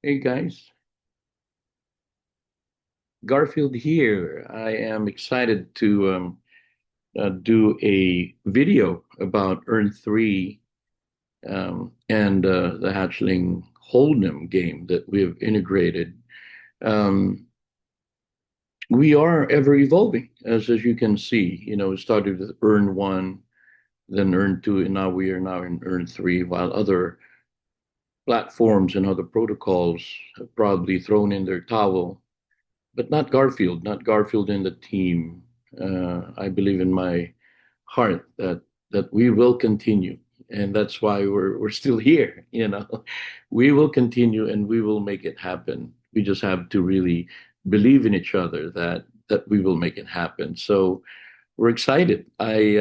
Hey guys, Garfield here. I am excited to do a video about Earn 3 and the Hatchling Hold'em game that we've integrated. Um, we are ever evolving, as you can see. It started with Earn 1, then Earn 2, and now we are now in Earn 3, while other platforms and other protocols have probably thrown in their towel, but not Garfield, not Garfield and the team. I believe in my heart that we will continue, and that's why we're still here. We will continue and we will make it happen. We just have to really believe in each other that we will make it happen. So we're excited. I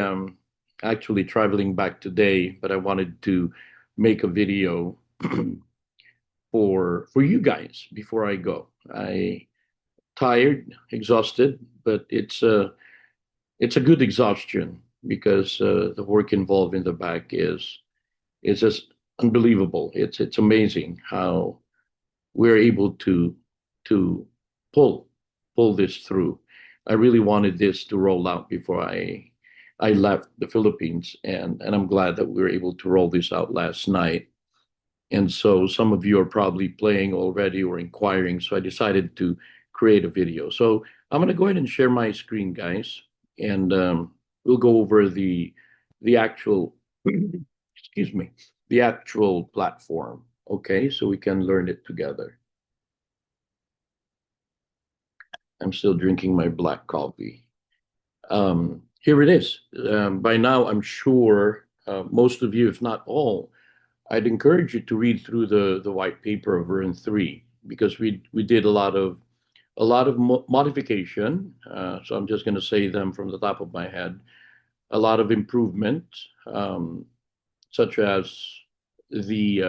actually traveling back today, but I wanted to make a video for you guys before I go. I tired, exhausted, but it's a good exhaustion because the work involved in the back is just unbelievable. It's amazing how we're able to pull pull this through. I really wanted this to roll out before I left the Philippines, and I'm glad that we were able to roll this out last night. And so some of you are probably playing already or inquiring. So I decided to create a video. So I'm going to go ahead and share my screen, guys, and we'll go over the actual, excuse me, the actual platform. Okay, so we can learn it together. I'm still drinking my black coffee. Here it is. By now, I'm sure most of you, if not all, I'd encourage you to read through the white paper of Earn 3 because we did a lot of modification. So I'm just going to say them from the top of my head. A lot of improvement, um, such as the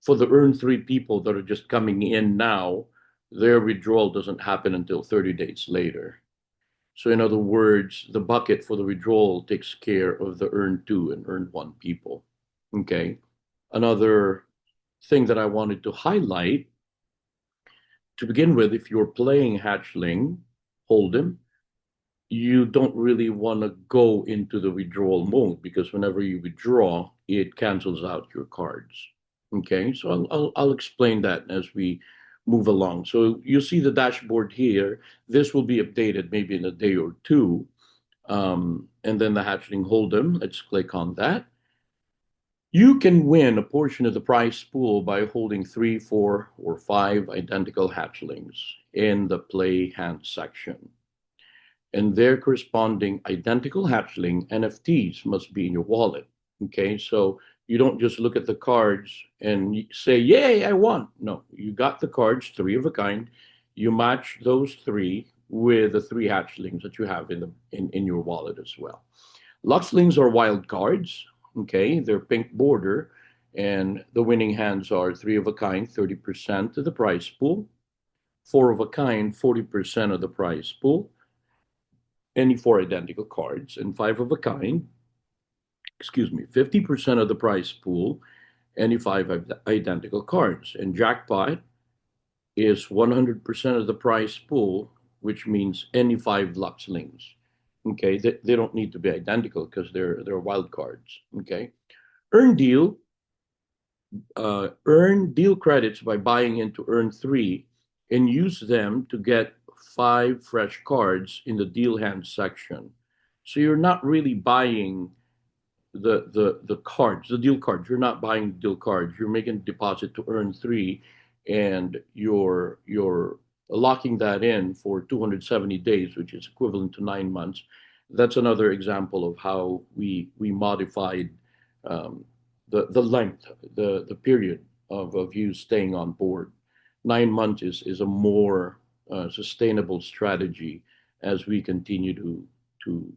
for the Earn 3 people that are just coming in now, their withdrawal doesn't happen until 30 days later. So in other words, the bucket for the withdrawal takes care of the Earn 2 and Earn 1 people. Okay. Another thing that I wanted to highlight to begin with, if you're playing Hatchling, Hold'em, you don't really want to go into the withdrawal mode because whenever you withdraw, it cancels out your cards. Okay, so I'll explain that as we move along. So you see the dashboard here. This will be updated maybe in a day or two. And then the Hatchling Hold'em, let's click on that. You can win a portion of the prize pool by holding 3, 4, or 5 identical hatchlings in the play hand section. And their corresponding identical hatchling NFTs must be in your wallet. Okay, so you don't just look at the cards and say, "Yay, I won." No, you got the cards, three of a kind. You match those three with the three hatchlings that you have in your wallet as well. Luxlings are wild cards. Okay, they're pink border, and the winning hands are three of a kind, 30% of the prize pool, four of a kind, 40% of the prize pool, any four identical cards, and five of a kind, excuse me, 50% of the prize pool, any five identical cards. And jackpot is 100% of the prize pool, which means any five Luxlings. Okay, they don't need to be identical because they're wild cards. Okay, earn deal earn deal credits by buying into Earn 3 and use them to get 5 fresh cards in the deal hand section. So you're not really buying the cards, the deal cards. You're not buying deal cards. You're making a deposit to Earn 3, and you're locking that in for 270 days, which is equivalent to 9 months. That's another example of how we modified um, the length, the period of you staying on board. 9 months is a more sustainable strategy as we continue to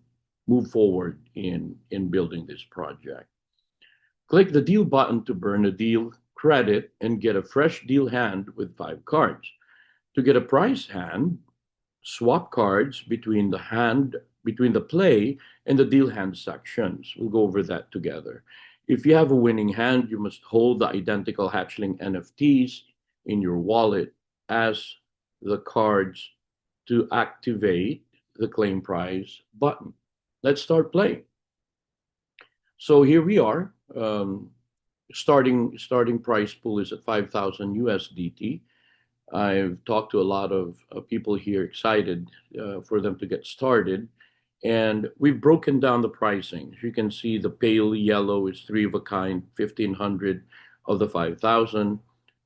move forward in building this project. Click the deal button to burn a deal credit and get a fresh deal hand with 5 cards. To get a prize hand, swap cards between the play and the deal hand sections. We'll go over that together. If you have a winning hand, you must hold the identical hatchling NFTs in your wallet as the cards to activate the claim price button. Let's start playing. So here we are. Starting price pool is at 5,000 USDT. I've talked to a lot of people here excited for them to get started. And we've broken down the pricing. As you can see, the pale yellow is three of a kind, 1,500 of the 5,000.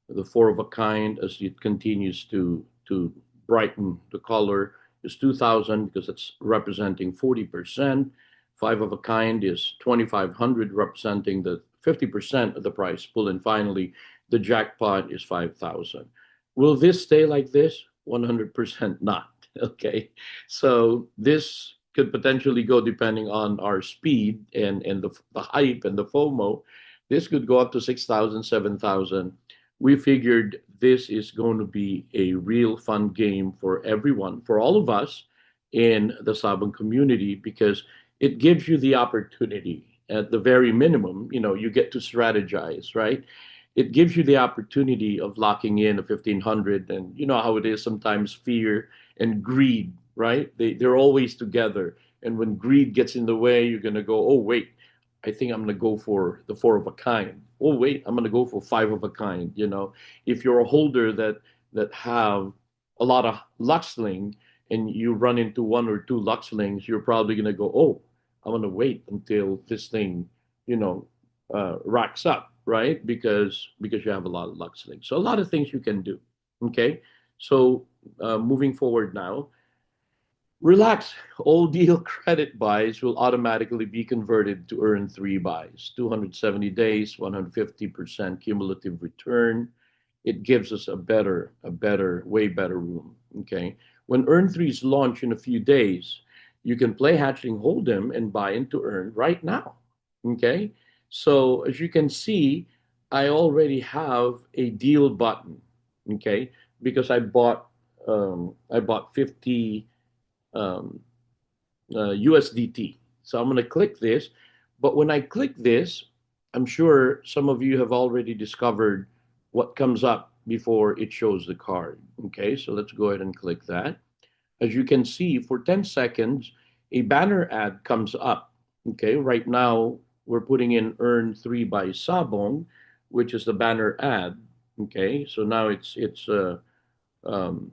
The four of a kind, as it continues to brighten the color, is 2,000 because it's representing 40%. Five of a kind is 2,500, representing the 50% of the price pool. And finally, the jackpot is 5,000. Will this stay like this? 100% not. Okay. So this could potentially go depending on our speed and the hype and the FOMO. This could go up to 6,000, 7,000. We figured this is going to be a real fun game for everyone, for all of us in the Sabang community, because it gives you the opportunity at the very minimum, you get to strategize, right? It gives you the opportunity of locking in a 1,500, and you know how it is sometimes fear and greed, right? They're always together. And when greed gets in the way, you're going to go, oh, wait, I think I'm going to go for the four of a kind. Oh, wait, I'm going to go for five of a kind. If you're a holder that have a lot of Luxling and you run into one or two Luxlings, you're probably going to go, oh, I'm going to wait until this thing, racks up, right? Because you have a lot of Luxlings. So a lot of things you can do. Okay, so moving forward now, relax. All deal credit buys will automatically be converted to earn three buys, 270 days, 150% cumulative return. It gives us way better room. Okay. When Earn Threes launch in a few days, you can play Hatchling Hold'em and buy into Earn right now. Okay. So as you can see, I already have a deal button. Okay. Because I bought 50 um, USDT. So I'm going to click this. But when I click this, I'm sure some of you have already discovered what comes up before it shows the card. Okay, so let's go ahead and click that. As you can see, for 10 seconds, a banner ad comes up. Okay, right now we're putting in Earn 3 by Sabong, which is the banner ad. Okay, so now it's um,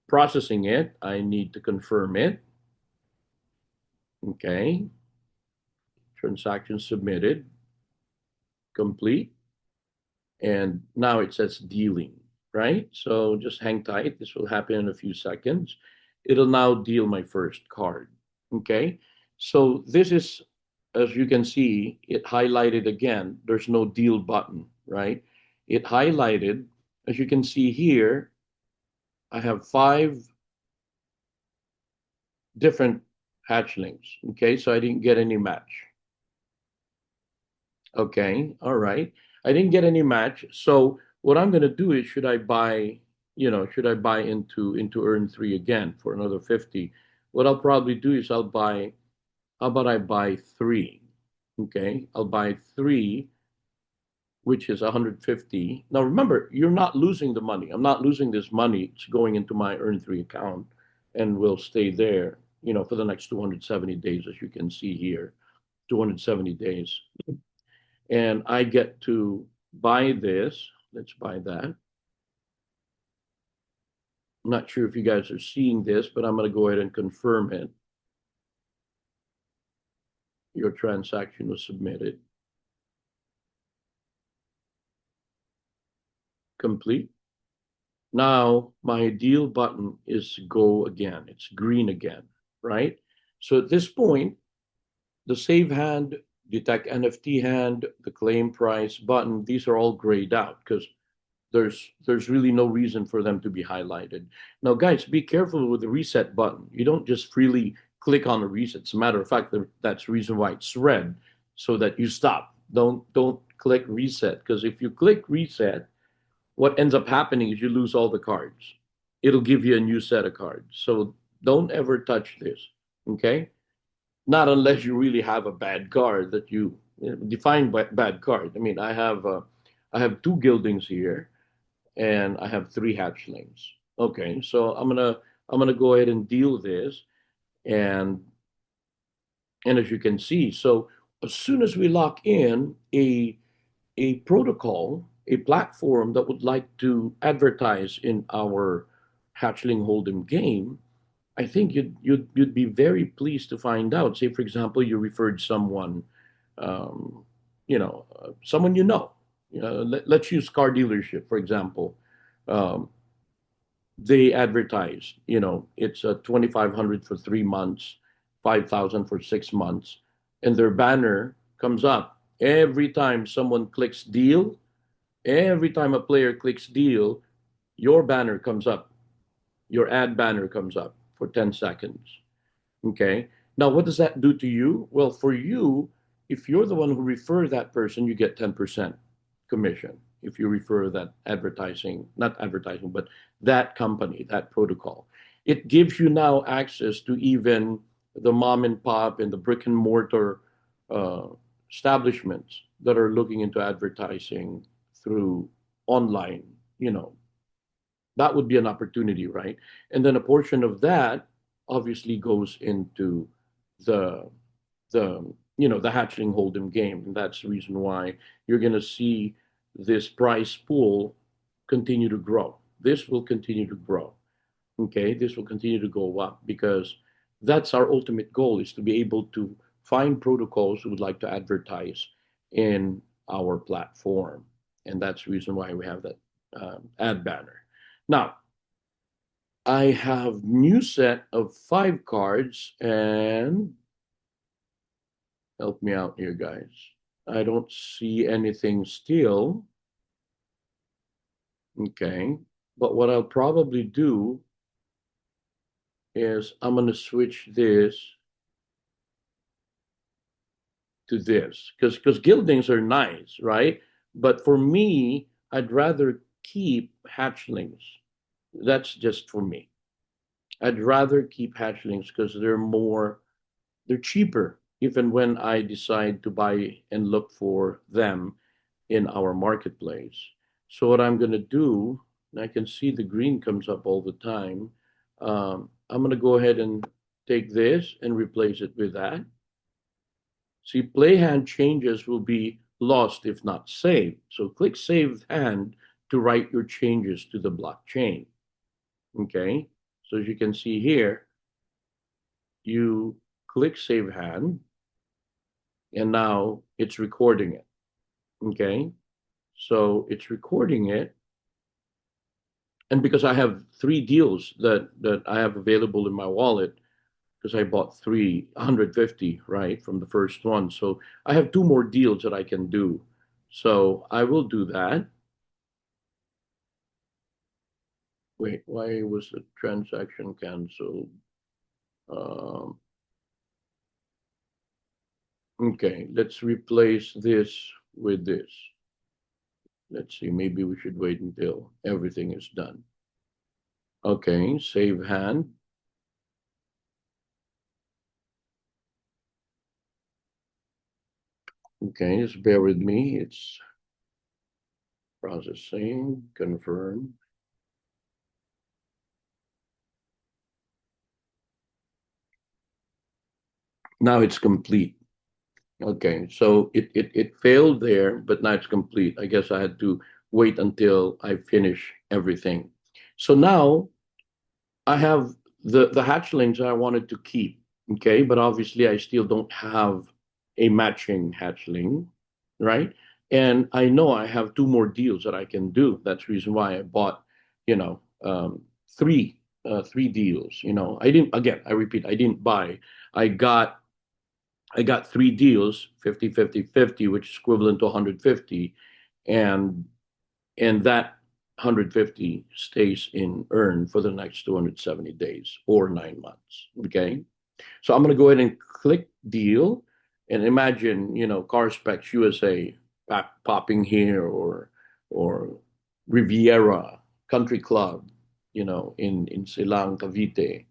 processing it. I need to confirm it. Okay, transaction submitted, complete, and now it says dealing, right? So just hang tight. This will happen in a few seconds. It'll now deal my first card. Okay, so this is, as you can see, it highlighted again. There's no deal button, right? It highlighted, as you can see here, I have five different hatchlings. Okay, so I didn't get any match. Okay, all right. I didn't get any match. So what I'm gonna do is should I buy into Earn 3 again for another 50? What I'll probably do is how about I buy three? Okay, I'll buy three, which is 150. Now remember, you're not losing the money. I'm not losing this money. It's going into my Earn 3 account and will stay there, for the next 270 days, as you can see here. 270 days. And I get to buy this. Let's buy that. I'm not sure if you guys are seeing this, but I'm going to go ahead and confirm it. Your transaction was submitted. Complete. Now my deal button is go again. It's green again, right? So at this point, the save hand, detect NFT hand, the claim price button, these are all grayed out because there's really no reason for them to be highlighted. Now, guys, be careful with the reset button. You don't just freely click on the reset. As a matter of fact, that's the reason why it's red, so that you stop. Don't click reset, because if you click reset, what ends up happening is you lose all the cards. It'll give you a new set of cards. So don't ever touch this. Okay? Not unless you really have a bad card that you define by bad card. I mean, I have two gildings here. and I have three hatchlings. Okay, so I'm gonna go ahead and deal this, and as you can see, so as soon as we lock in a protocol, a platform that would like to advertise in our hatchling hold'em game, I think you'd be very pleased to find out. Say, for example, you referred someone, um, someone you know. Let's use car dealership for example. Um, they advertise, it's a 2,500 for 3 months, 5,000 for 6 months, and their banner comes up every time someone clicks deal. Every time a player clicks deal, your banner comes up, your ad banner comes up for 10 seconds. Okay. Now, what does that do to you? Well, for you, if you're the one who refer that person, you get 10% commission. If you refer that advertising, not advertising, but that company, that protocol, it gives you now access to even the mom and pop and the brick and mortar uh, establishments that are looking into advertising through online, you know, that would be an opportunity, right? And then a portion of that obviously goes into the the hatchling hold'em game, and that's the reason why you're going to see this prize pool continue to grow. This will continue to grow. Okay, this will continue to go up because that's our ultimate goal, is to be able to find protocols who would like to advertise in our platform, and that's the reason why we have that ad banner. Now, I have new set of 5 cards, and help me out here, guys. I don't see anything still. Okay. But what I'll probably do is I'm going to switch this to this because gildings are nice, right? But for me, I'd rather keep hatchlings. That's just for me. I'd rather keep hatchlings because they're cheaper, even when I decide to buy and look for them in our marketplace. So what I'm going to do, and I can see the green comes up all the time. I'm going to go ahead and take this and replace it with that. See, play hand changes will be lost if not saved. So click save hand to write your changes to the blockchain. Okay. So as you can see here, you click save hand, and now it's recording it. Okay. So it's recording it. And because I have 3 deals that I have available in my wallet, because I bought 350, right, from the first one. So I have 2 more deals that I can do. So I will do that. Wait, why was the transaction canceled? Um, okay, let's replace this with this. Let's see, maybe we should wait until everything is done. Okay, save hand. Okay, just bear with me. It's processing, confirm. Now it's complete. Okay, so it failed there, but now it's complete. I guess I had to wait until I finish everything. So now I have the hatchlings I wanted to keep. Okay, but obviously I still don't have a matching hatchling, right? And I know I have 2 more deals that I can do. That's the reason why I bought, you know, three deals. I didn't. Again, I repeat, I didn't buy. I got I got 3 deals, 50, 50, 50, which is equivalent to 150, and that 150 stays in earn for the next 270 days or 9 months. Okay, so I'm going to go ahead and click deal, and imagine Car Specs USA popping here, or Riviera Country Club, in Silang, Cavite.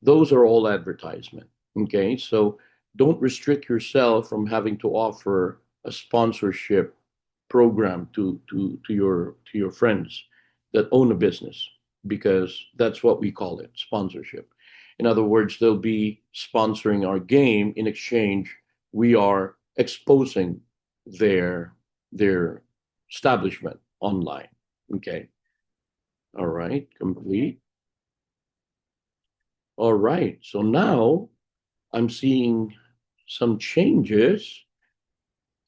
Those are all advertisement. Okay, so don't restrict yourself from having to offer a sponsorship program to your friends. that own a business, because that's what we call it, sponsorship. In other words, they'll be sponsoring our game. In exchange, we are exposing their establishment online. Okay. All right. Complete. All right. So now I'm seeing some changes,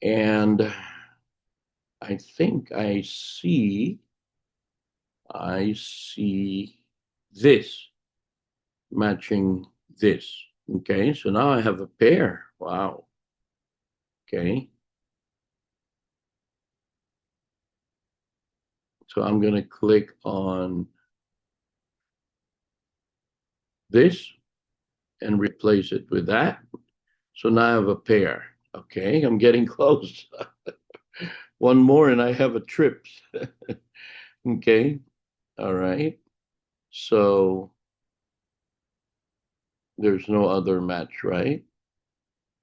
and I think I see this matching this. Okay, so now I have a pair. Wow. Okay, so I'm going to click on this and replace it with that. So now I have a pair. Okay, I'm getting close. One more and I have a trips. Okay, all right. So there's no other match, right?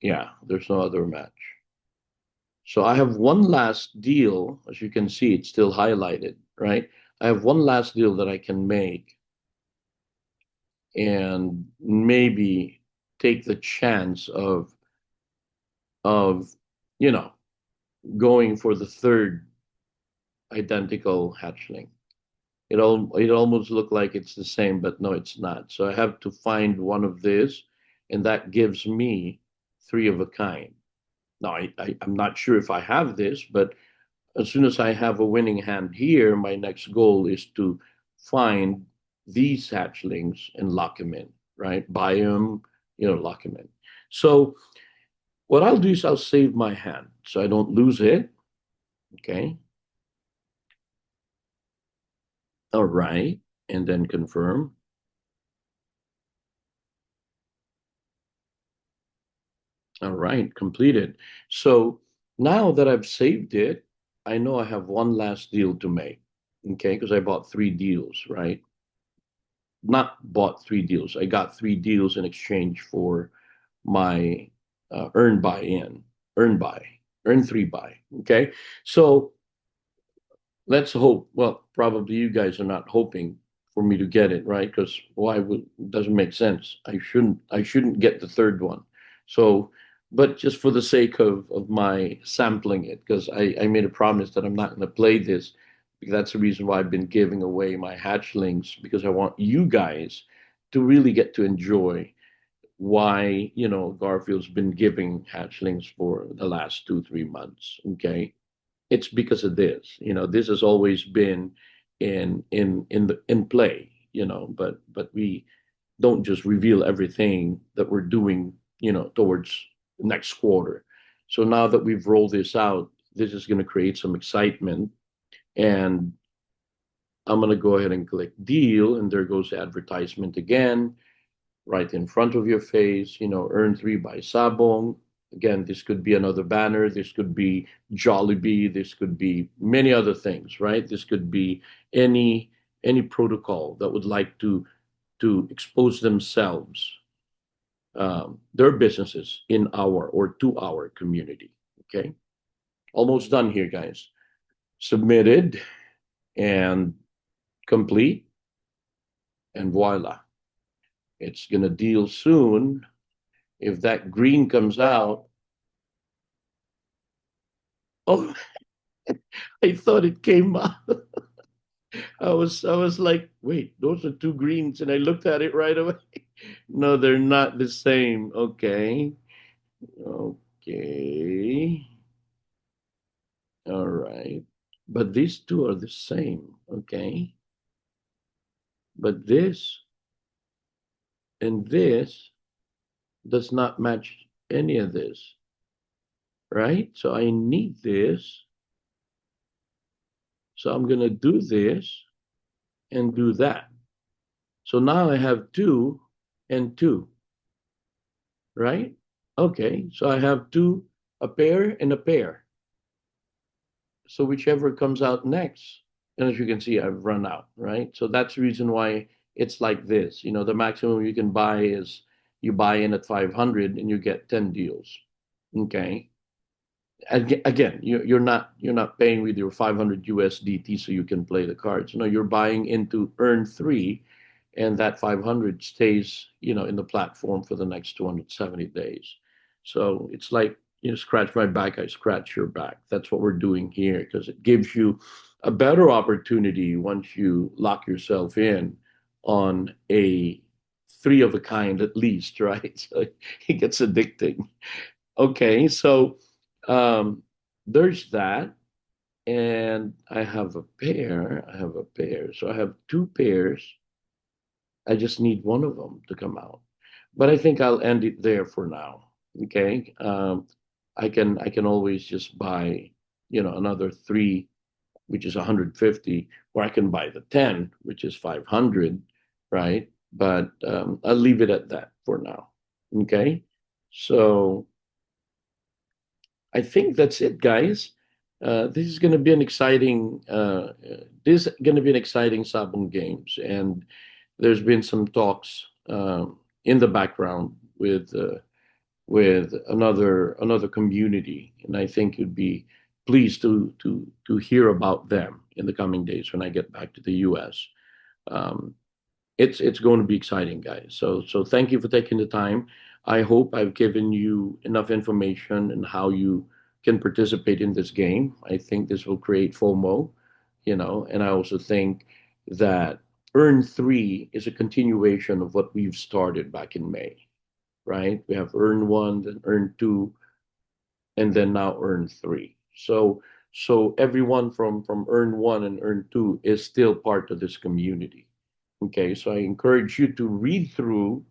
Yeah, there's no other match. So I have one last deal. As you can see, it's still highlighted, right? I have one last deal that I can make and maybe take the chance of you know going for the third identical hatchling. It almost look like it's the same, but no, it's not. So I have to find one of this, and that gives me three of a kind. Now I'm not sure if I have this, but as soon as I have a winning hand here, my next goal is to find these hatchlings and lock them in, right? Buy them, lock them in. So what I'll do is I'll save my hand so I don't lose it. Okay. All right. And then confirm. All right. Completed. So now that I've saved it, I know I have one last deal to make. Okay. Because I bought three deals, right? Not bought three deals. I got three deals in exchange for my earn buy in, earn buy, earn three buy. Okay. So let's hope. Well, probably you guys are not hoping for me to get it, right? Because why would doesn't make sense. I shouldn't get the third one. So, but just for the sake of my sampling it, because I made a promise that I'm not going to play this. That's the reason why I've been giving away my hatchlings, because I want you guys to really get to enjoy why Garfield's been giving hatchlings for the last 2 3 months. Okay, it's because of this. This has always been in play. But we don't just reveal everything that we're doing. Towards next quarter. So now that we've rolled this out, this is going to create some excitement, and I'm going to go ahead and click deal, and there goes the advertisement again right in front of your face. Earn three by Sabong. Again, this could be another banner. This could be Jollibee. This could be many other things, right? This could be any protocol that would like to expose themselves, their businesses in our or to our community. Okay, almost done here, guys. Submitted and complete, and voila, it's gonna deal soon. If that green comes out, oh, I thought it came out. I was like, wait, those are two greens, and I looked at it right away. No, they're not the same. Okay. Okay. All right. But these two are the same. Okay. But this and this does not match any of this, right? So I need this. So I'm going to do this and do that. So now I have two and two, right? Okay, so I have two, a pair and a pair. So whichever comes out next. And as you can see, I've run out, right? So that's the reason why it's like this. The maximum you can buy is you buy in at 500 and you get 10 deals. Okay. Again, you're not paying with your 500 USDT so you can play the cards. No, you're buying into earn three, and that 500 stays, in the platform for the next 270 days. So it's like, scratch my back, I scratch your back. That's what we're doing here because it gives you a better opportunity once you lock yourself in on a three of a kind at least, right? So it gets addicting. Okay, so there's that, and I have a pair. I have a pair. So I have two pairs. I just need one of them to come out. But I think I'll end it there for now. Okay. I can always just buy, another three, which is 150, or I can buy the 10, which is 500, right? But I'll leave it at that for now. Okay. So I think that's it, guys. This is going to be an exciting. This is going to be an exciting Sabong Games, and there's been some talks in the background with another community, and I think you'd be pleased to hear about them in the coming days when I get back to the U.S. Um, it's going to be exciting, guys. So thank you for taking the time. I hope I've given you enough information and how you can participate in this game. I think this will create FOMO, and I also think that Earn Three is a continuation of what we've started back in May, right? We have Earn One, then Earn Two, and then now Earn Three. So everyone from Earn One and Earn Two is still part of this community. Okay, so I encourage you to read through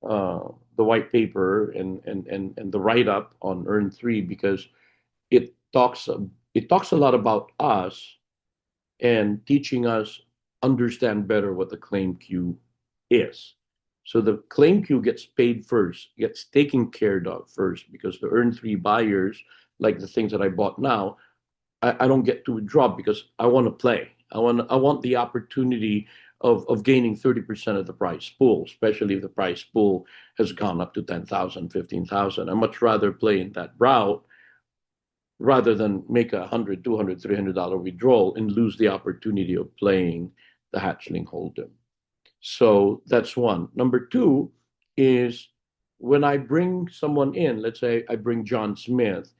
the white paper and the write up on Earn Three because it talks it talks a lot about us and teaching us understand better what the claim queue is. So the claim queue gets paid first, gets taken care of first because the Earn Three buyers, like the things that I bought now, I don't get to withdraw because I want to play. I want the opportunity of gaining 30% of the price pool, especially if the price pool has gone up to 10,000, 15,000. I much rather play in that route rather than make 100, 200, $300 withdrawal and lose the opportunity of playing the Hatchling Hold'em. So that's one. Number two is when I bring someone in, let's say I bring John Smith,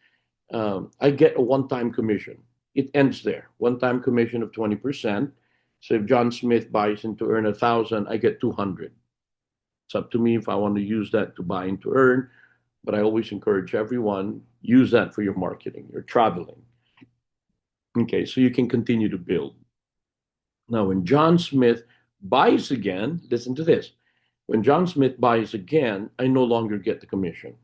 I get a one-time commission. It ends there. One-time commission of 20%. So if John Smith buys into earn 1,000, I get 200. It's up to me if I want to use that to buy into earn, but I always encourage everyone use that for your marketing, your traveling. Okay, so you can continue to build. Now, when John Smith buys again, listen to this. When John Smith buys again, I no longer get the commission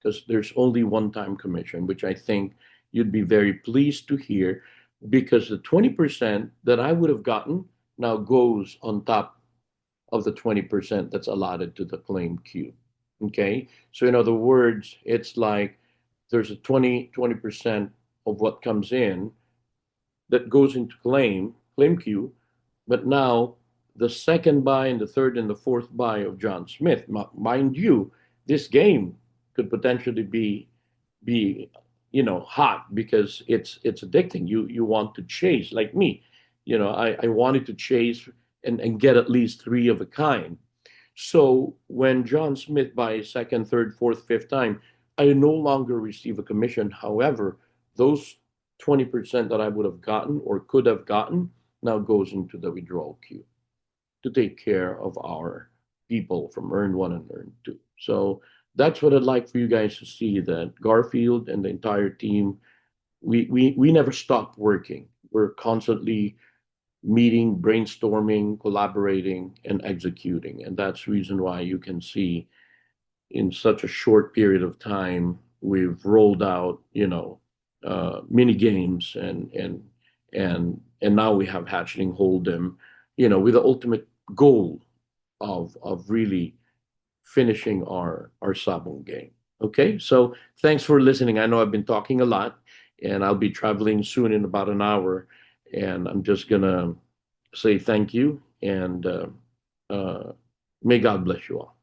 because there's only one time commission, which I think you'd be very pleased to hear because the 20% that I would have gotten now goes on top of the 20% that's allotted to the claim queue. Okay. So, in other words, it's like there's a 20% of what comes in that goes into claim queue, but now the second buy and the third and the fourth buy of John Smith, mind you, this game could potentially be hot because it's addicting. You want to chase like me. I wanted to chase and get at least three of a kind. So when John Smith buys second, third, fourth, fifth time, I no longer receive a commission. However, those 20% that I would have gotten or could have gotten now goes into the withdrawal queue to take care of our people from Earn One and Earn Two. So that's what I'd like for you guys to see that Garfield and the entire team, we never stop working. We're constantly meeting, brainstorming, collaborating, and executing. And that's the reason why you can see in such a short period of time, we've rolled out, mini games and now we have Hatchling Hold'em, with the ultimate goal of really finishing our Sabong game. Okay, so thanks for listening. I know I've been talking a lot, and I'll be traveling soon in about an hour, and I'm just gonna say thank you and may God bless you all.